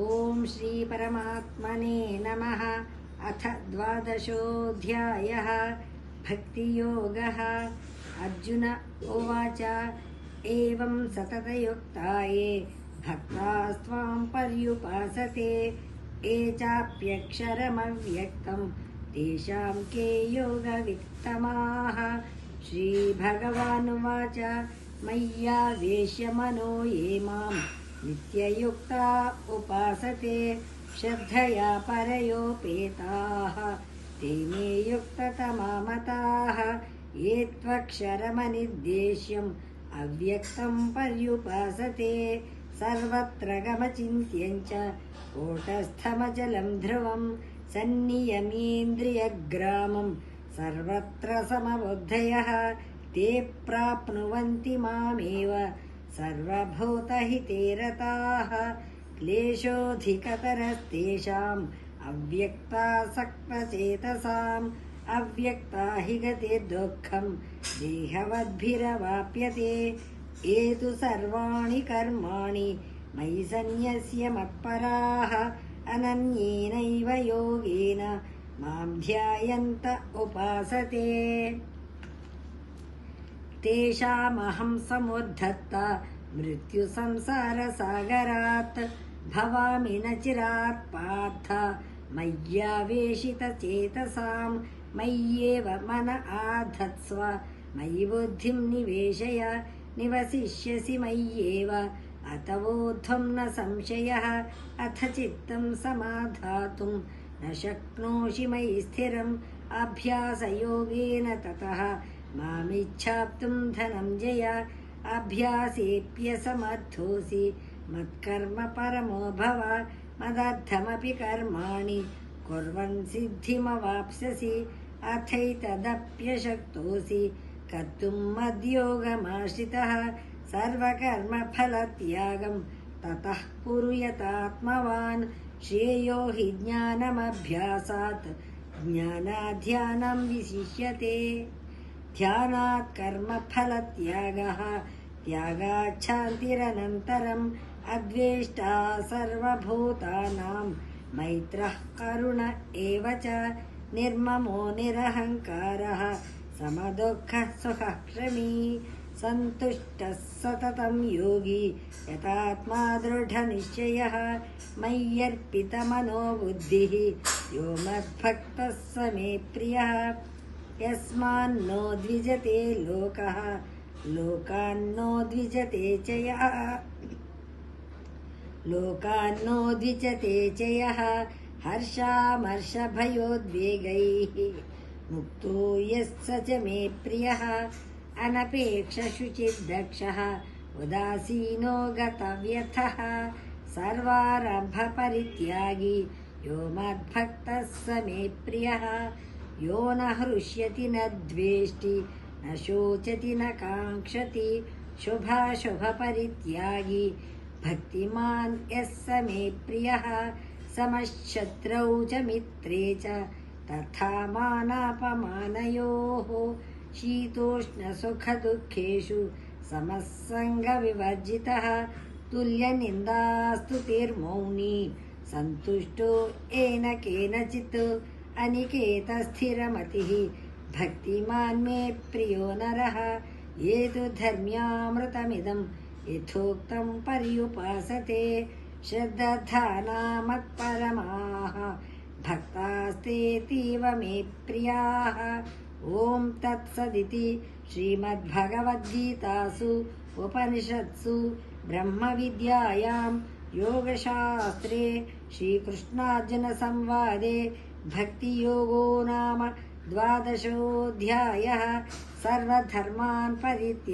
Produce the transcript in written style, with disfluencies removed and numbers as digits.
ओम श्री परमात्मने नमः। अथ 12ोऽध्यायः भक्तियोगः। अर्जुन उवाच एवं सततयुक्ता ये भक्तास्त्वां पर्युपासते ये चाप्यक्षरमव्यक्तं तेषां के योगवित्तमाः। श्रीभगवानुवाच मय्यावेश्य मनो ये मां नित्ययुक्ता उपासते श्रद्धया परयोपेताः ते मे युक्ततमा मताः। ये त्वक्षरमनिर्देश्यम् अव्यक्तं पर्युपासते सर्वत्र गमचिन्त्यं च कूटस्थमचलं ध्रुवं सन्नियमेन्द्रियग्रामं सर्वत्र समबुद्धयः ते प्राप्नुवन्ति मामेव सर्वभूतहिते रताः। क्लेशोऽधिकतरस्तेषाम् अव्यक्तासक्तचेतसाम् अव्यक्ता हि गतिर्दुःखं देहवद्भिरवाप्यते। ये तु सर्वाणि कर्माणि मयि सन्न्यस्य मत्पराः अनन्येनैव योगेन मां ध्यायन्त उपासते तेषामहं समुद्धर्ता मृत्युसंसारसागरात् भवामि न चिरात् पार्थ मय्यावेशितचेतसां। मय्येव मन आधत्स्व मयि बुद्धिं निवेशय निवसिष्यसि मय्येव अतवोऽध्वं न संशयः। अथ चित्तं समाधातुं न शक्नोषि मयि स्थिरम् अभ्यासयोगेन ततः मामिच्छाप्तुं धनञ्जय। अभ्यासेऽप्यसमर्थोऽसि मत्कर्म परमो भव मदर्थमपि कर्माणि कुर्वन् सिद्धिमवाप्स्यसि। अथैतदप्यशक्तोऽसि कर्तुं मद्योगमाश्रितः सर्वकर्मफलत्यागं ततः कुरु यतात्मवान्। श्रेयो हि ज्ञानमभ्यासात् ज्ञानाध्यानं विशिष्यते। ध्यानात् कर्मफलत्यागः त्यागाच्छान्तिरनन्तरम् अद्वेष्टा सर्वभूतानां मैत्रः करुण एव च निर्ममो निरहङ्कारः समदुःखः सुखक्षमी सन्तुष्टः सततं योगी यतात्मा दृढनिश्चयः। मय्यर्पितमनो बुद्धिः यो मद्भक्तः स मे प्रियः। यस्मान्नो द्विजते लोकः लोकान्नो द्विजते च यः लोकान्नो द्विजते च यः हर्षामर्षभयोद्वेगैः मुक्तो यः स च मे प्रियः। अनपेक्षशुचिर्दक्षः उदासीनो गतव्यथः सर्वारम्भपरित्यागी यो मद्भक्तः स मे प्रियः। यो न हृष्यति न द्वेष्टि न शोचति न काङ्क्षति शुभाशुभपरित्यागी भक्तिमान् यः स मे प्रियः। समशत्रौ च मित्रे च तथा मानापमानयोः शीतोष्णसुखदुःखेषु समस्सङ्गविवर्जितः तुल्यनिन्दास्तुतिर्मौनी सन्तुष्टो येन केनचित् अनिकेतस्थिरमतिः भक्तिमान् मे प्रियो नरः। ये तु धर्म्यामृतमिदं यथोक्तं पर्युपासते श्रद्धाना मत्परमाः भक्तास्तेतीव मे प्रियाः। ॐ तत्सदिति श्रीमद्भगवद्गीतासु उपनिषत्सु ब्रह्मविद्यायां योगशास्त्रे श्रीकृष्णार्जुनसंवादे भक्तियोगो नाम 12ोऽध्यायः। सर्वधर्मान् परित्यज्य